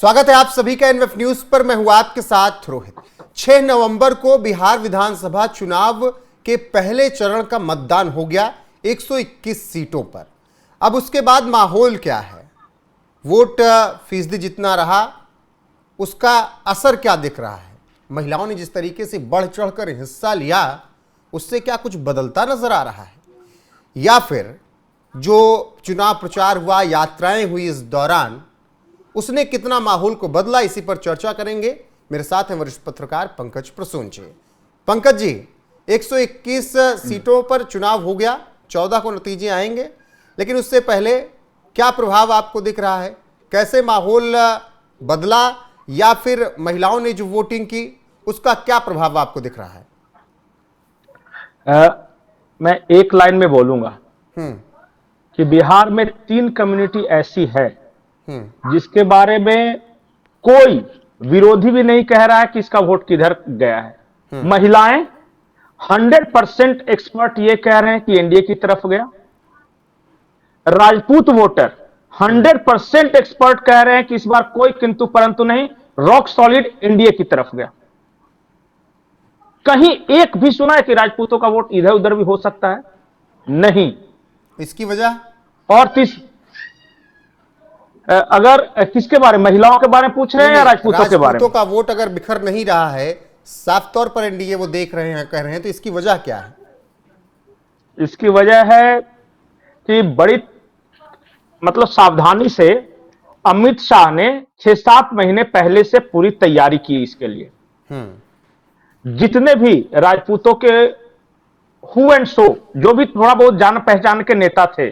स्वागत है आप सभी का एनएफ न्यूज पर। मैं हूं आपके साथ रोहित। 6 नवंबर को बिहार विधानसभा चुनाव के पहले चरण का मतदान हो गया 121 सीटों पर। अब उसके बाद माहौल क्या है, वोट फीसदी जितना रहा, उसका असर क्या दिख रहा है? महिलाओं ने जिस तरीके से बढ़ चढ़कर हिस्सा लिया उससे क्या कुछ बदलता नजर आ रहा है, या फिर जो चुनाव प्रचार हुआ, यात्राएं हुई इस दौरान, उसने कितना माहौल को बदला? इसी पर चर्चा करेंगे। मेरे साथ हैं वरिष्ठ पत्रकार पंकज प्रसून जी। पंकज जी, 121 सीटों पर चुनाव हो गया, 14 को नतीजे आएंगे, लेकिन उससे पहले क्या प्रभाव आपको दिख रहा है? कैसे माहौल बदला, या फिर महिलाओं ने जो वोटिंग की उसका क्या प्रभाव आपको दिख रहा है? मैं एक लाइन में बोलूंगा कि बिहार में 3 कम्युनिटी ऐसी है जिसके बारे में कोई विरोधी भी नहीं कह रहा है कि इसका वोट किधर गया है। महिलाएं 100% एक्सपर्ट ये कह रहे हैं कि एनडीए की तरफ गया। राजपूत वोटर 100% एक्सपर्ट कह रहे हैं कि इस बार कोई किंतु परंतु नहीं, रॉक सॉलिड एनडीए की तरफ गया। कहीं एक भी सुना है कि राजपूतों का वोट इधर उधर भी हो सकता है? नहीं। इसकी वजह? और अगर किसके बारे में, महिलाओं के बारे में पूछ रहे हैं या राजपूतों के बारे में? राजपूतों का वोट अगर बिखर नहीं रहा है, साफ तौर पर एनडीए वो देख रहे हैं, कह रहे हैं, तो इसकी वजह क्या है? इसकी वजह है कि बड़ी सावधानी से अमित शाह ने 6-7 महीने पहले से पूरी तैयारी की इसके लिए। जितने भी राजपूतों के हु एंड सो, जो भी थोड़ा बहुत जान पहचान के नेता थे,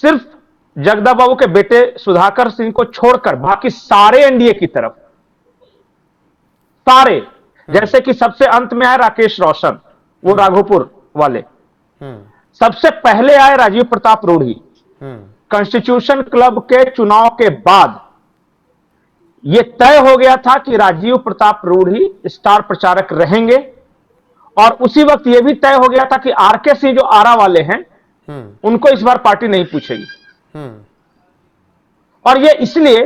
सिर्फ जगदा बाबू के बेटे सुधाकर सिंह को छोड़कर बाकी सारे एनडीए की तरफ, सारे। जैसे कि सबसे अंत में आए राकेश रोशन, वो राघोपुर वाले। सबसे पहले आए राजीव प्रताप रूढ़ी। कॉन्स्टिट्यूशन क्लब के चुनाव के बाद यह तय हो गया था कि राजीव प्रताप रूढ़ी स्टार प्रचारक रहेंगे, और उसी वक्त यह भी तय हो गया था कि आरके सिंह जो आरा वाले हैं, उनको इस बार पार्टी नहीं पूछेगी। और यह इसलिए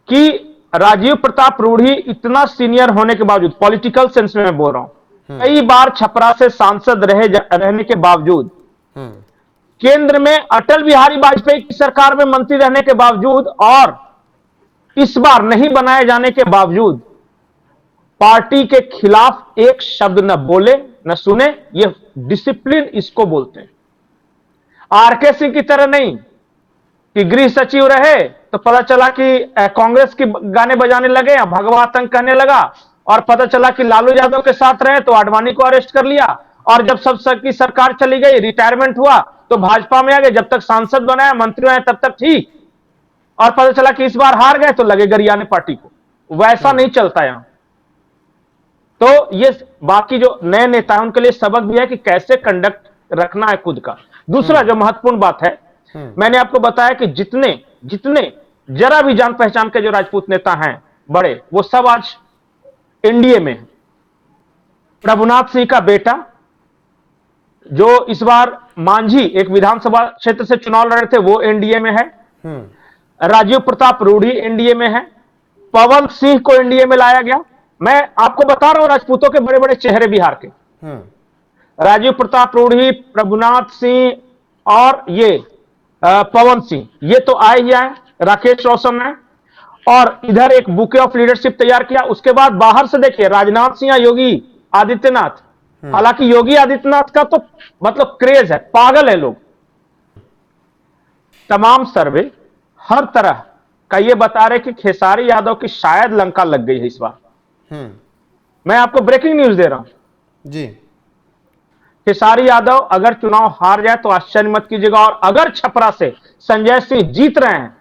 कि राजीव प्रताप रूढ़ी इतना सीनियर होने के बावजूद, पॉलिटिकल सेंस में मैं बोल रहा हूं, कई बार छपरा से सांसद रहने के बावजूद, केंद्र में अटल बिहारी वाजपेयी की सरकार में मंत्री रहने के बावजूद, और इस बार नहीं बनाए जाने के बावजूद पार्टी के खिलाफ एक शब्द न बोले न सुने। ये डिसिप्लिन इसको बोलते हैं। आरके सिंह की तरह नहीं कि गृह सचिव रहे तो पता चला कि कांग्रेस के गाने बजाने लगे या भगवा आतंक कहने लगा, और पता चला कि लालू यादव के साथ रहे तो आडवाणी को अरेस्ट कर लिया, और जब सब की सरकार चली गई, रिटायरमेंट हुआ तो भाजपा में आ गए, जब तक सांसद बनाया, मंत्री बनाया, तब तक ठीक, और पता चला कि इस बार हार गए तो लगे गरियाने पार्टी को। वैसा नहीं चलता यहां। तो ये बाकी जो नए नेता है उनके लिए सबक भी है कि कैसे कंडक्ट रखना है खुद का। दूसरा जो महत्वपूर्ण बात है, मैंने आपको बताया कि जितने जरा भी जान पहचान के जो राजपूत नेता हैं बड़े, वो सब आज एनडीए में। प्रभुनाथ सिंह का बेटा जो इस बार मांझी एक विधानसभा क्षेत्र से चुनाव लड़ रहे थे, वो एनडीए में है। राजीव प्रताप रूढ़ी एनडीए में है। पवन सिंह को एनडीए में लाया गया। मैं आपको बता रहा हूं राजपूतों के बड़े बड़े चेहरे बिहार के, राजीव प्रताप रूढ़ी, प्रभुनाथ सिंह और ये पवन सिंह, ये तो आए ही आए। राकेश रोशन है, और इधर एक बुके ऑफ लीडरशिप तैयार किया। उसके बाद बाहर से देखिए राजनाथ सिंह या योगी आदित्यनाथ। हालांकि योगी आदित्यनाथ का तो क्रेज है, पागल है लोग। तमाम सर्वे हर तरह का ये बता रहे कि खेसारी यादव की शायद लंका लग गई है इस बार। मैं आपको ब्रेकिंग न्यूज दे रहा हूं जी। खेसारी यादव अगर चुनाव हार जाए तो आश्चर्य मत कीजिएगा, और अगर छपरा से संजय सिंह जीत रहे हैं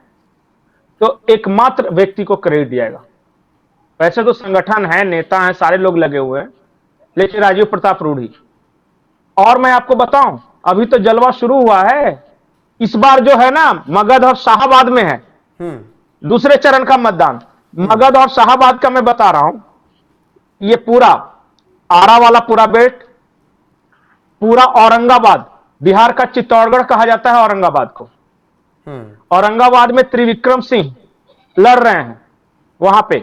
तो एकमात्र व्यक्ति को क्रेडिट दिएगा। वैसे तो संगठन है, नेता है, सारे लोग लगे हुए हैं, लेकिन राजीव प्रताप रूढ़ी। और मैं आपको बताऊं, अभी तो जलवा शुरू हुआ है। इस बार जो है ना, मगध और शाहाबाद में है दूसरे चरण का मतदान। मगध और शाहाबाद का मैं बता रहा हूं, ये पूरा आरा वाला पूरा बेल्ट, पूरा औरंगाबाद, बिहार का चित्तौड़गढ़ कहा जाता है औरंगाबाद को। औरंगाबाद में त्रिविक्रम सिंह लड़ रहे हैं वहां पे।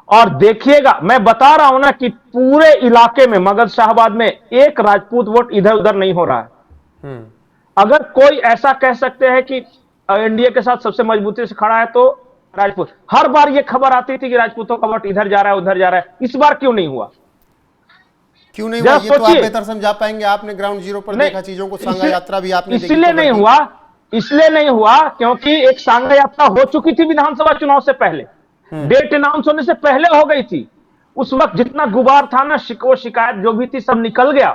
और देखिएगा, मैं बता रहा हूं ना कि पूरे इलाके में मगध शाहबाद में एक राजपूत वोट इधर उधर नहीं हो रहा है। अगर कोई ऐसा कह सकते हैं कि एनडीए के साथ सबसे मजबूती से खड़ा है तो राजपूत। हर बार यह खबर आती थी कि राजपूतों का वोट इधर जा रहा है उधर जा रहा है, इस बार क्यों नहीं हुआ? क्यों नहीं हुआ, ये तो आप बेहतर समझा पाएंगे, आपने ग्राउंड जीरो पर देखा चीजों को, सांगा यात्रा भी आपने देखी। इसलिए नहीं हुआ, इसलिए नहीं हुआ क्योंकि एक सांगा यात्रा हो चुकी थी विधानसभा चुनाव से पहले, डेट अनाउंस होने से पहले हो गई थी। उस वक्त जितना गुबार था ना, शिकवा शिकायत जो भी थी, सब निकल गया।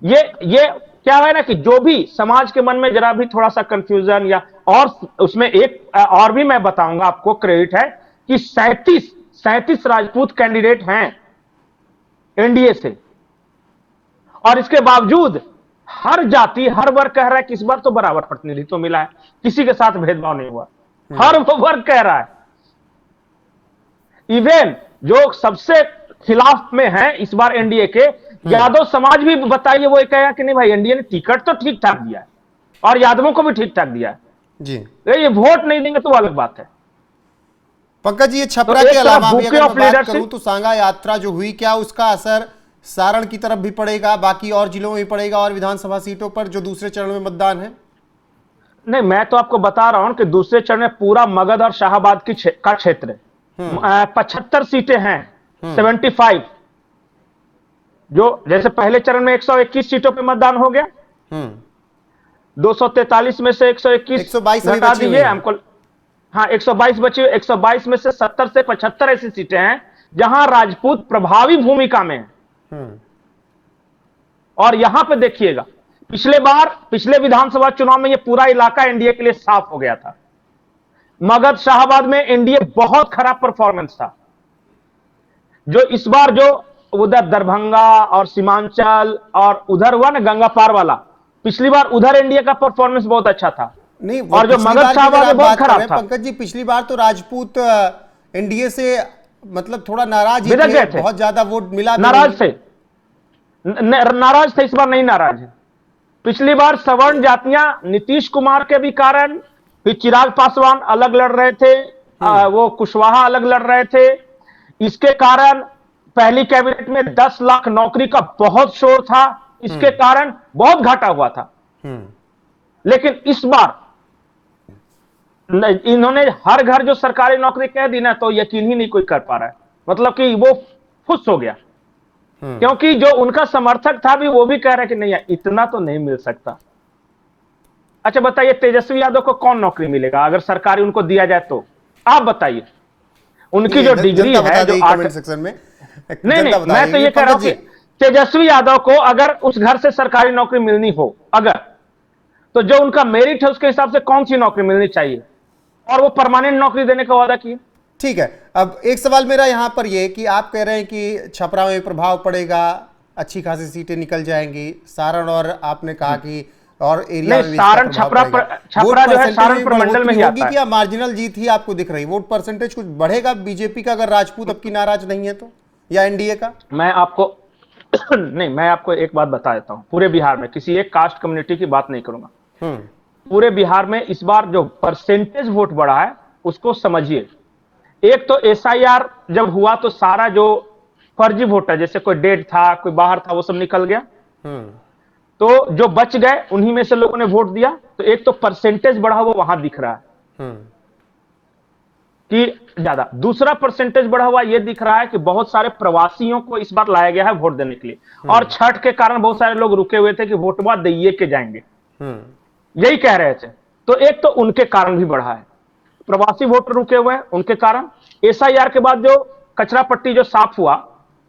ये क्या है ना कि जो भी समाज के मन में जरा भी थोड़ा सा कंफ्यूजन या, और उसमें एक और भी मैं बताऊंगा आपको, क्रेडिट है कि 37 राजपूत कैंडिडेट हैं एनडीए से, और इसके बावजूद हर जाति हर वर्ग कह रहा है कि इस बार तो बराबर प्रतिनिधित्व मिला है, किसी के साथ भेदभाव नहीं हुआ। हर वो वर्ग कह रहा है। इवन जो सबसे खिलाफ में है इस बार एनडीए के, यादव समाज भी बताइए, वो कहेगा कि नहीं भाई एनडीए ने टिकट तो ठीक ठाक दिया है और यादवों को भी ठीक ठाक दिया है जी, ये वोट नहीं देंगे तो अलग बात है। पंकज जी, ये छपरा के अलावा भी अगर मैं बात करूं तो सांगा यात्रा जो हुई, क्या उसका असर सारण की तरफ भी पड़ेगा, बाकी और जिलों में भी पड़ेगा, और विधानसभा सीटों पर जो दूसरे चरण में मतदान है? नहीं, मैं तो आपको बता रहा हूं कि दूसरे चरण में पूरा मगध और शाहबाद का क्षेत्र है। 75 सीटें हैं, 75। जो जैसे पहले चरण में 121 सीटों पे मतदान हो गया, 243 में से 121 घटा दीजिए हमको, हाँ 122 बची। 122 में से 70 से 75 ऐसी सीटें हैं जहां राजपूत प्रभावी भूमिका में है। और यहां पे देखिएगा, पिछले विधानसभा चुनाव में यह पूरा इलाका एनडीए के लिए साफ हो गया था। मगध शाहबाद में एनडीए बहुत खराब परफॉर्मेंस था। जो इस बार जो उधर दरभंगा और सीमांचल और उधर हुआ ना गंगा पार वाला, पिछली बार उधर एनडीए का परफॉर्मेंस बहुत अच्छा था। नहीं, और जो मगध शाहबाद में बहुत खराब था। पंकज जी, पिछली बार तो राजपूत एनडीए से मतलब थोड़ा नाराज ही थे, बहुत ज्यादा वोट मिला, नाराज थे, नाराज थे। इस बार नहीं नाराज है। पिछली बार सवर्ण जातियां नीतीश कुमार के भी कारण, फिर चिराग पासवान अलग लड़ रहे थे, वो कुशवाहा अलग लड़ रहे थे, इसके कारण पहली कैबिनेट में 10 लाख नौकरी का बहुत शोर था, इसके कारण बहुत घाटा हुआ था। लेकिन इस बार इन्होंने हर घर जो सरकारी नौकरी कह दी ना, तो यकीन ही नहीं कोई कर पा रहा है, मतलब कि वो खुश हो गया। क्योंकि जो उनका समर्थक था भी, वो भी कह रहा है कि नहीं इतना तो नहीं मिल सकता। अच्छा बताइए, तेजस्वी यादव को कौन नौकरी मिलेगा अगर सरकारी उनको दिया जाए तो? आप बताइए। उनकी जो डिग्री है जो कमेंट सेक्शन में, नहीं, मैं तो ये कह रहा हूं कि तेजस्वी यादव को अगर उस घर से सरकारी नौकरी मिलनी हो अगर, तो जो उनका मेरिट है उसके हिसाब से कौन सी नौकरी मिलनी चाहिए, और वो परमानेंट नौकरी देने का वादा किए। ठीक है, अब एक सवाल मेरा यहां पर ये कि आप कह रहे हैं कि छपरा में प्रभाव पड़ेगा, अच्छी खासी सीटें निकल जाएंगी, सारण और आपने कहा कि और एरिया में सारण छपरा जो है सारण प्रमंडल में ही आता है। क्या मार्जिनल जीत ही आपको दिख रही? वोट परसेंटेज कुछ बढ़ेगा बीजेपी का अगर राजपूत अब की नाराज नहीं है तो, या एनडीए का? मैं आपको नहीं, मैं आपको एक बात बता देता हूं। पूरे बिहार में किसी एक कास्ट कम्युनिटी की बात नहीं करूंगा, पूरे बिहार में इस बार जो परसेंटेज वोट बढ़ा है उसको समझिए। एक तो एसआईआर जब हुआ तो सारा जो फर्जी वोट है, जैसे कोई डेड था कोई बाहर था, वो सब निकल गया। तो जो बच गए उन्हीं में से लोगों ने वोट दिया। तो एक तो परसेंटेज बढ़ा हुआ वहां दिख रहा है कि ज्यादा। दूसरा परसेंटेज बढ़ा हुआ यह दिख रहा है कि बहुत सारे प्रवासियों को इस बार लाया गया है वोट देने के लिए, और छठ के कारण बहुत सारे लोग रुके हुए थे कि वोटवा दिए के जाएंगे, यही कह रहे थे। तो एक तो उनके कारण भी बढ़ा है, प्रवासी वोटर रुके हुए हैं उनके कारण। एसआईआर के बाद जो कचरा पट्टी जो साफ हुआ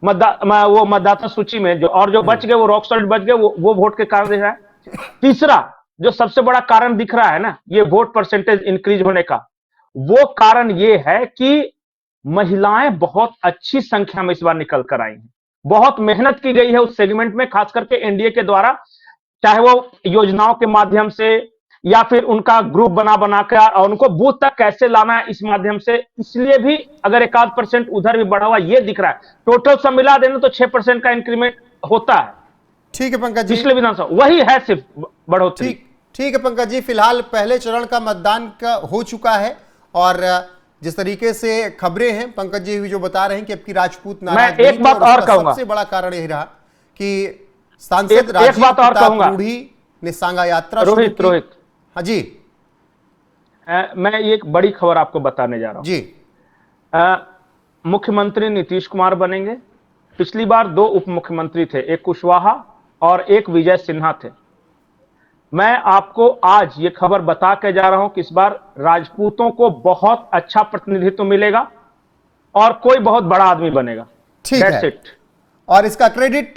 वो मतदाता सूची में जो, और जो बच गए वो रॉक सॉलिड बच गए, वो वोट के कारण दिख रहा है। तीसरा जो सबसे बड़ा कारण दिख रहा है ना ये वोट परसेंटेज इंक्रीज होने का, वो कारण ये है कि महिलाएं बहुत अच्छी संख्या में इस बार निकल कर आई हैं। बहुत मेहनत की गई है उस सेगमेंट में, खास करके एनडीए के द्वारा, चाहे वो योजनाओं के माध्यम से या फिर उनका ग्रुप बना कर और उनको बूथ तक कैसे लाना है इस माध्यम से। इसलिए भी अगर 1-8% उधर भी बढ़ा हुआ ये दिख रहा है। टोटल सब मिला देना तो 6% का इंक्रीमेंट होता है। ठीक है पंकज जी, पिछले विधानसभा वही है सिर्फ बढ़ोतरी। ठीक है पंकज जी, फिलहाल पहले चरण का मतदान का हो चुका है और जिस तरीके से खबरें हैं पंकज जी जो बता रहे हैं कि अब की राजपूत नाराज मैं एक बात और कहूंगा, सबसे बड़ा कारण यही रहा कि सांसद राजीव प्रताप रूढ़ी ने सांगा यात्रा शुरू की। रोहित हाँ जी, मैं एक बड़ी खबर आपको बताने जा रहा हूं जी। मुख्यमंत्री नीतीश कुमार बनेंगे। पिछली बार 2 उप मुख्यमंत्री थे, एक कुशवाहा और एक विजय सिन्हा थे। मैं आपको आज ये खबर बता के जा रहा हूं कि इस बार राजपूतों को बहुत अच्छा प्रतिनिधित्व मिलेगा और कोई बहुत बड़ा आदमी बनेगा। ठीक है। और इसका क्रेडिट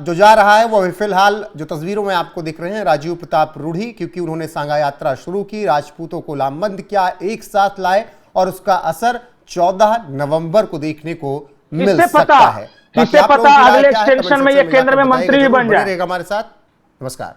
जो जा रहा है वो फिलहाल जो तस्वीरों में आपको दिख रहे हैं राजीव प्रताप रूढ़ी, क्योंकि उन्होंने सांगा यात्रा शुरू की, राजपूतों को लामबंद किया, एक साथ लाए और उसका असर 14 नवंबर को देखने को मिल सकता है। किसे पता अगले एक्सटेंशन में ये केंद्र में मंत्री भी बन जाए। हमारे साथ नमस्कार।